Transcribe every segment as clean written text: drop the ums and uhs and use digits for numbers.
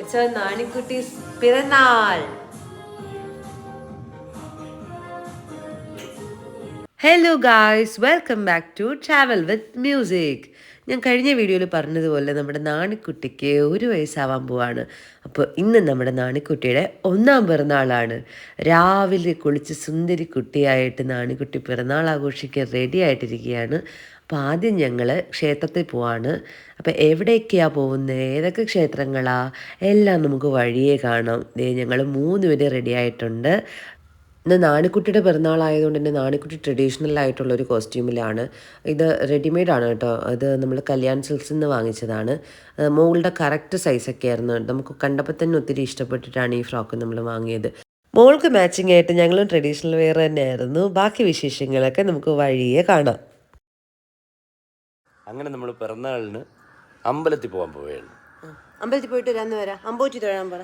It's our Nanikutti's Piranal. Hello guys, welcome back to travel with music. ഞാൻ കഴിഞ്ഞ വീഡിയോയിൽ പറഞ്ഞതുപോലെ നമ്മുടെ നാണിക്കുട്ടിക്ക് 1 വയസ്സാവാൻ പോവാണ്. അപ്പോൾ ഇന്ന് നമ്മുടെ നാണിക്കുട്ടിയുടെ 1ാം പിറന്നാളാണ്. രാവിലെ കുളിച്ച് സുന്ദരി കുട്ടിയായിട്ട് നാണിക്കുട്ടി പിറന്നാൾ ആഘോഷിക്കാൻ റെഡി ആയിട്ടിരിക്കുകയാണ്. അപ്പോൾ ആദ്യം ഞങ്ങൾ ക്ഷേത്രത്തിൽ പോവാണ്. അപ്പോൾ എവിടേക്കാണ് പോകുന്നത്, ഏതൊക്കെ ക്ഷേത്രങ്ങളാണ്, എല്ലാം നമുക്ക് വഴിയേ കാണാം. ഞങ്ങൾ 3 പേര് റെഡി ആയിട്ടുണ്ട്. ഇന്ന് നാണിക്കുട്ടിയുടെ പിറന്നാളായതുകൊണ്ട് തന്നെ നാണിക്കുട്ടി ട്രഡീഷണൽ ആയിട്ടുള്ളൊരു കോസ്റ്റ്യൂമിലാണ്. ഇത് റെഡിമെയ്ഡാണ് കേട്ടോ. ഇത് നമ്മൾ കല്യാൺ സിൽക്സിൽ നിന്ന് വാങ്ങിച്ചതാണ്. മോളുടെ കറക്റ്റ് സൈസൊക്കെ ആയിരുന്നു. നമുക്ക് കണ്ടപ്പോൾ തന്നെ ഒത്തിരി ഇഷ്ടപ്പെട്ടിട്ടാണ് ഈ ഫ്രോക്ക് നമ്മൾ വാങ്ങിയത്. മോൾക്ക് മാച്ചിങ് ആയിട്ട് ഞങ്ങളും ട്രഡീഷണൽ വെയർ തന്നെയായിരുന്നു. ബാക്കി വിശേഷങ്ങളൊക്കെ നമുക്ക് വഴിയേ കാണാം. അങ്ങനെ നമ്മൾ പിറന്നാളിന് അമ്പലത്തിൽ പോകാൻ പോവുകയാണ്. അമ്പലത്തിൽ പോയിട്ട് വരാം. അമ്പൂറ്റി തൊഴാൻ പറ.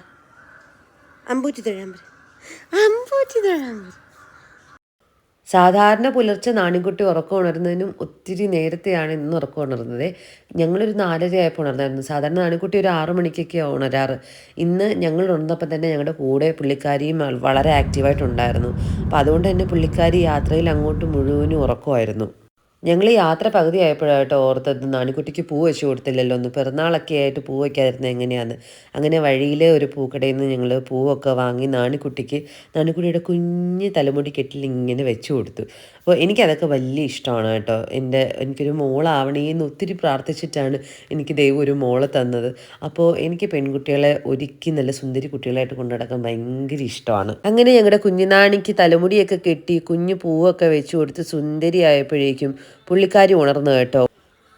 സാധാരണ പുലർച്ചെ നാണിക്കുട്ടി ഉറക്കം ഉണരുന്നതിനും ഒത്തിരി നേരത്തെയാണ് ഇന്ന് ഉറക്കം ഉണർന്നത്. ഞങ്ങളൊരു 4:30 ആയപ്പോൾ ഉണർന്നായിരുന്നു. സാധാരണ നാണിക്കുട്ടി ഒരു 6 മണിക്കൊക്കെയാണ് ഉണരാറ്. ഇന്ന് ഞങ്ങൾ ഉണർന്നപ്പോൾ തന്നെ ഞങ്ങളുടെ കൂടെ പുള്ളിക്കാരിയും വളരെ ആക്റ്റീവായിട്ടുണ്ടായിരുന്നു. അപ്പോൾ അതുകൊണ്ട് തന്നെ പുള്ളിക്കാരി യാത്രയിൽ അങ്ങോട്ട് മുഴുവനും ഉറക്കമായിരുന്നു. ഞങ്ങൾ യാത്ര പകുതി ആയപ്പോഴായിട്ട് ഓർത്തത് നാണിക്കുട്ടിക്ക് പൂ വെച്ച് കൊടുത്തില്ലല്ലോ, ഒന്ന് പിറന്നാളൊക്കെ ആയിട്ട് പൂ വയ്ക്കാതിരുന്നത് എങ്ങനെയാണ്. അങ്ങനെ വഴിയിലെ ഒരു പൂക്കടയിൽ നിന്ന് ഞങ്ങൾ പൂവൊക്കെ വാങ്ങി നാണിക്കുട്ടിയുടെ കുഞ്ഞ് തലമുടി കെട്ടിൽ ഇങ്ങനെ വെച്ച് കൊടുത്തു. അപ്പോൾ എനിക്കതൊക്കെ വലിയ ഇഷ്ടമാണ് കേട്ടോ. എനിക്കൊരു മോളാവണേന്ന് ഒത്തിരി പ്രാർത്ഥിച്ചിട്ടാണ് എനിക്ക് ദൈവം ഒരു മോളെ തന്നത്. അപ്പോൾ എനിക്ക് പെൺകുട്ടികളെ ഒരുക്കി നല്ല സുന്ദരി കുട്ടികളായിട്ട് കൊണ്ടു നടക്കാൻ ഭയങ്കര ഇഷ്ടമാണ്. അങ്ങനെ ഞങ്ങളുടെ കുഞ്ഞുനാണിക്ക് തലമുടിയൊക്കെ കെട്ടി കുഞ്ഞു പൂവൊക്കെ വെച്ച് കൊടുത്ത് സുന്ദരിയായപ്പോഴേക്കും പുള്ളിക്കാരി ഉണർന്നു കേട്ടോ.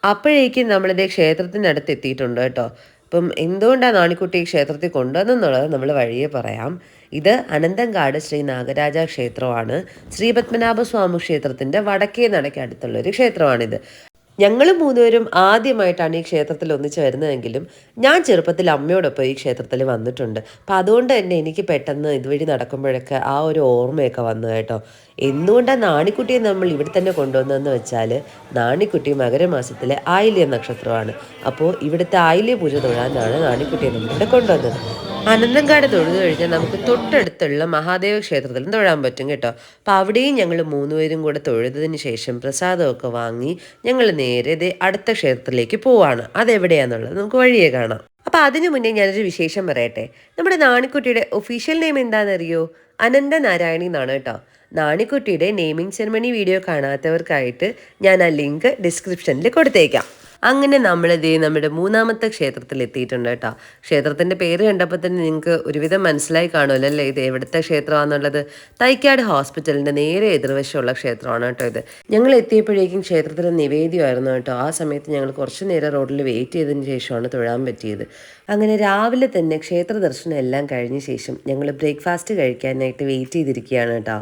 അപ്പോഴേക്കും നമ്മളിതേ ക്ഷേത്രത്തിനടുത്ത് എത്തിയിട്ടുണ്ട് കേട്ടോ. അപ്പം എന്തുകൊണ്ടാണ് നാണിക്കുട്ടി ക്ഷേത്രത്തിൽ കൊണ്ടുവന്നെന്നുള്ളത് നമ്മൾ വഴിയെ പറയാം. ഇത് അനന്തങ്കാട് ശ്രീ നാഗരാജ ക്ഷേത്രമാണ്. ശ്രീ പത്മനാഭസ്വാമി ക്ഷേത്രത്തിൻ്റെ വടക്കേ നടയ്ക്ക് അടുത്തുള്ളൊരു ക്ഷേത്രമാണിത്. ഞങ്ങൾ 3 പേരും ആദ്യമായിട്ടാണ് ഈ ക്ഷേത്രത്തിൽ ഒന്നിച്ച് വരുന്നതെങ്കിലും ഞാൻ ചെറുപ്പത്തിൽ അമ്മയോടൊപ്പം ഈ ക്ഷേത്രത്തിൽ വന്നിട്ടുണ്ട്. അപ്പം അതുകൊണ്ട് തന്നെ എനിക്ക് പെട്ടെന്ന് ഇതുവഴി നടക്കുമ്പോഴൊക്കെ ആ ഒരു ഓർമ്മയൊക്കെ വന്നു കേട്ടോ. എന്തുകൊണ്ടാണ് നാണിക്കുട്ടിയെ നമ്മൾ ഇവിടെ തന്നെ കൊണ്ടുവന്നതെന്ന് വെച്ചാൽ, നാണിക്കുട്ടി മകരമാസത്തിലെ ആയില്യ നക്ഷത്രമാണ്. അപ്പോൾ ഇവിടുത്തെ ആയില്യ പൂജ തൊഴാനാണ് നാണിക്കുട്ടിയെ നമ്മളിവിടെ കൊണ്ടുവന്നത്. അനന്തങ്കാട് തൊഴുതു കഴിഞ്ഞാൽ നമുക്ക് തൊട്ടടുത്തുള്ള മഹാദേവ ക്ഷേത്രത്തിലും തൊഴാൻ പറ്റും കേട്ടോ. അപ്പോൾ അവിടെയും ഞങ്ങൾ 3 പേരും കൂടെ തൊഴുതതിന് ശേഷം പ്രസാദമൊക്കെ വാങ്ങി ഞങ്ങൾ നേരെ അടുത്ത ക്ഷേത്രത്തിലേക്ക് പോവാണ്. അതെവിടെയാണെന്നുള്ളത് നമുക്ക് വഴിയേ കാണാം. അപ്പോൾ അതിനു മുന്നേ ഞാനൊരു വിശേഷം പറയട്ടെ. നമ്മുടെ നാണിക്കുട്ടിയുടെ ഒഫീഷ്യൽ നെയിം എന്താണെന്നറിയോ? അനന്തനാരായണി എന്നാണ് കേട്ടോ. നാണിക്കുട്ടിയുടെ നെയിമിംഗ് സെറമണി വീഡിയോ കാണാത്തവർക്കായിട്ട് ഞാൻ ആ ലിങ്ക് ഡിസ്ക്രിപ്ഷനിൽ കൊടുത്തേക്കാം. അങ്ങനെ നമ്മുടെ 3ാമത്തെ ക്ഷേത്രത്തിൽ എത്തിയിട്ടുണ്ട് കേട്ടോ. ക്ഷേത്രത്തിൻ്റെ പേര് കണ്ടപ്പോൾ തന്നെ നിങ്ങൾക്ക് ഒരുവിധം മനസ്സിലായി കാണുമല്ലോ അല്ലേ ഇത് എവിടുത്തെ ക്ഷേത്രമാണെന്നുള്ളത്. തൈക്കാട് ഹോസ്പിറ്റലിൻ്റെ നേരെ എതിർവശമുള്ള ക്ഷേത്രമാണ് കേട്ടോ ഇത്. ഞങ്ങൾ എത്തിയപ്പോഴേക്കും ക്ഷേത്രത്തിൽ നിവേദ്യമായിരുന്നു കേട്ടോ. ആ സമയത്ത് ഞങ്ങൾ കുറച്ച് നേരം റോഡിൽ വെയിറ്റ് ചെയ്തതിന് ശേഷമാണ് തൊഴാൻ പറ്റിയത്. അങ്ങനെ രാവിലെ തന്നെ ക്ഷേത്ര ദർശനം എല്ലാം കഴിഞ്ഞ ശേഷം ഞങ്ങൾ ബ്രേക്ക്ഫാസ്റ്റ് കഴിക്കാനായിട്ട് വെയിറ്റ് ചെയ്തിരിക്കുകയാണ് കേട്ടോ.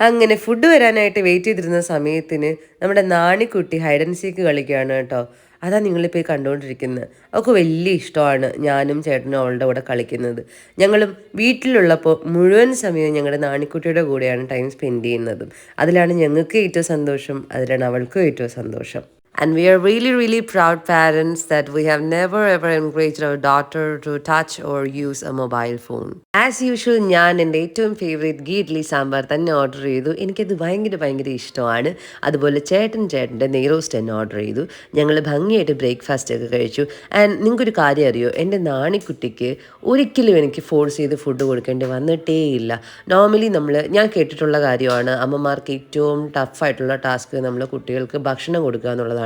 അങ്ങനെ ഫുഡ് വരാനായിട്ട് വെയിറ്റ് ചെയ്തിരുന്ന സമയത്തിന് നമ്മുടെ നാണിക്കുട്ടി ഹൈഡ് ആൻഡ് സീക്ക് കളിക്കുകയാണ് കേട്ടോ. അതാണ് നിങ്ങളിപ്പോൾ കണ്ടുകൊണ്ടിരിക്കുന്നത്. അവൾക്ക് വലിയ ഇഷ്ടമാണ് ഞാനും ചേട്ടനും അവളുടെ കൂടെ കളിക്കുന്നത്. ഞങ്ങളും വീട്ടിലുള്ളപ്പോൾ മുഴുവൻ സമയവും ഞങ്ങളുടെ നാണിക്കുട്ടിയുടെ കൂടെയാണ് ടൈം സ്പെൻഡ് ചെയ്യുന്നതും. അതിലാണ് ഞങ്ങൾക്ക് ഏറ്റവും സന്തോഷം, അതിലാണ് അവൾക്കും ഏറ്റവും സന്തോഷം. And we are really, really proud parents that we have never ever encouraged our daughter to touch or use a mobile phone. As usual, ഞാൻ എൻ്റെ ഏറ്റവും ഫേവറേറ്റ് ഗീ ഇഡ്ലി സാമ്പാർ തന്നെ ഓർഡർ ചെയ്തു. എനിക്കത് ഭയങ്കര ഇഷ്ടമാണ്. അതുപോലെ ചേട്ടൻ്റെ നെയ് റോസ്റ്റ് തന്നെ ഓർഡർ ചെയ്തു. ഞങ്ങൾ ഭംഗിയായിട്ട് ബ്രേക്ക്ഫാസ്റ്റ് ഒക്കെ കഴിച്ചു. ആൻഡ് നിങ്ങൾക്കൊരു കാര്യം അറിയോ, എൻ്റെ നാണിക്കുട്ടിക്ക് ഒരിക്കലും എനിക്ക് ഫോഴ്സ് ചെയ്ത് ഫുഡ് കൊടുക്കേണ്ടി വന്നിട്ടേ ഇല്ല. നോർമലി ഞാൻ കേട്ടിട്ടുള്ള കാര്യമാണ്, അമ്മമാർക്ക് ഏറ്റവും ടഫായിട്ടുള്ള ടാസ്ക് നമ്മൾ കുട്ടികൾക്ക് ഭക്ഷണം കൊടുക്കുക എന്നുള്ളതാണ്.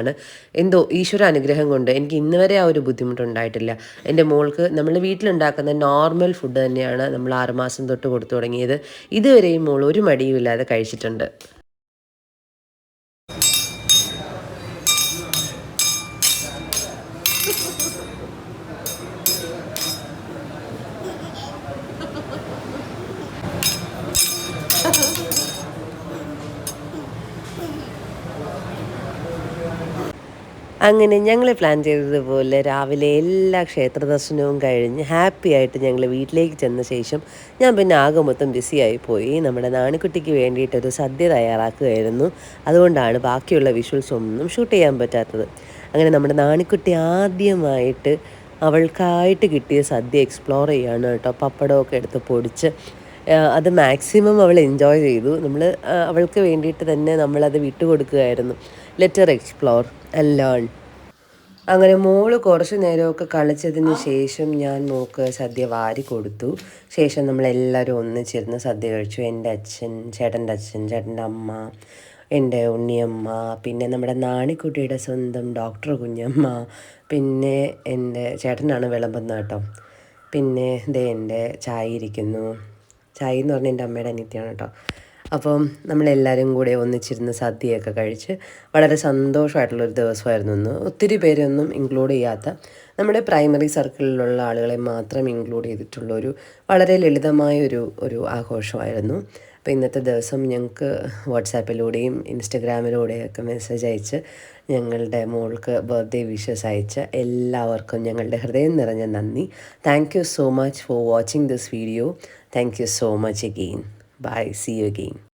എന്തോ ഈശ്വര അനുഗ്രഹം കൊണ്ട് എനിക്ക് ഇന്ന് വരെ ആ ഒരു ബുദ്ധിമുട്ടുണ്ടായിട്ടില്ല. എൻ്റെ മോൾക്ക് നമ്മൾ വീട്ടിലുണ്ടാക്കുന്ന നോർമൽ ഫുഡ് തന്നെയാണ് നമ്മൾ 6 മാസം തൊട്ട് കൊടുത്തു തുടങ്ങിയത്. ഇതുവരെയും മോൾ ഒരു മടിയും ഇല്ലാതെ കഴിച്ചിട്ടുണ്ട്. അങ്ങനെ ഞങ്ങൾ പ്ലാൻ ചെയ്തതുപോലെ രാവിലെ എല്ലാ ക്ഷേത്ര ദർശനവും കഴിഞ്ഞ് ഹാപ്പി ആയിട്ട് ഞങ്ങൾ വീട്ടിലേക്ക് ചെന്ന ശേഷം ഞാൻ പിന്നെ ആകെ മൊത്തം ബിസിയായി പോയി. നമ്മുടെ നാണിക്കുട്ടിക്ക് വേണ്ടിയിട്ടൊരു സദ്യ തയ്യാറാക്കുകയായിരുന്നു. അതുകൊണ്ടാണ് ബാക്കിയുള്ള വിഷ്വൽസ് ഒന്നും ഷൂട്ട് ചെയ്യാൻ പറ്റാത്തത്. അങ്ങനെ നമ്മുടെ നാണിക്കുട്ടി ആദ്യമായിട്ട് അവൾക്കായിട്ട് കിട്ടിയ സദ്യ എക്സ്പ്ലോർ ചെയ്യാണ് കേട്ടോ. പപ്പടമൊക്കെ എടുത്ത് പൊടിച്ച് അത് മാക്സിമം അവൾ എൻജോയ് ചെയ്തു. നമ്മൾ അവൾക്ക് വേണ്ടിയിട്ട് തന്നെ നമ്മളത് വിട്ടുകൊടുക്കുകയായിരുന്നു. Let her explore and learn. അങ്ങനെ മോള് കുറച്ച് നേരമൊക്കെ കളിച്ചതിന് ശേഷം ഞാൻ മോൾക്ക് സദ്യ വാരി കൊടുത്തു. ശേഷം നമ്മളെല്ലാവരും ഒന്നിച്ചിരുന്ന് സദ്യ കഴിച്ചു. എൻ്റെ അച്ഛൻ, ചേട്ടൻ്റെ അച്ഛൻ, ചേട്ടൻ്റെ അമ്മ, എൻ്റെ ഉണ്ണിയമ്മ, പിന്നെ നമ്മുടെ നാണിക്കുട്ടിയുടെ സ്വന്തം ഡോക്ടർ കുഞ്ഞമ്മ, പിന്നെ എൻ്റെ ചേട്ടനാണ് വിളമ്പുന്നത് കേട്ടോ. പിന്നെ ദേ എൻ്റെ ചായ ഇരിക്കുന്നു. ചായ എന്ന് പറഞ്ഞാൽ എൻ്റെ അമ്മയുടെ അനിയത്തിയാണ് കേട്ടോ. അപ്പം നമ്മളെല്ലാവരും കൂടെ ഒന്നിച്ചിരുന്ന് സദ്യയൊക്കെ കഴിച്ച് വളരെ സന്തോഷമായിട്ടുള്ളൊരു ദിവസമായിരുന്നു ഇന്ന്. ഒത്തിരി പേരൊന്നും ഇൻക്ലൂഡ് ചെയ്യാത്ത നമ്മുടെ പ്രൈമറി സർക്കിളിലുള്ള ആളുകളെ മാത്രം ഇൻക്ലൂഡ് ചെയ്തിട്ടുള്ളൊരു വളരെ ലളിതമായൊരു ആഘോഷമായിരുന്നു. അപ്പോൾ ഇന്നത്തെ ദിവസം ഞങ്ങൾക്ക് വാട്സാപ്പിലൂടെയും ഇൻസ്റ്റഗ്രാമിലൂടെയൊക്കെ മെസ്സേജ് അയച്ച് ഞങ്ങളുടെ മോൾക്ക് ബർത്ത്ഡേ വിഷസ് അയച്ച എല്ലാവർക്കും ഞങ്ങളുടെ ഹൃദയം നിറഞ്ഞ നന്ദി. Thank you so much for watching this video. Thank you so much again. Bye. See you again.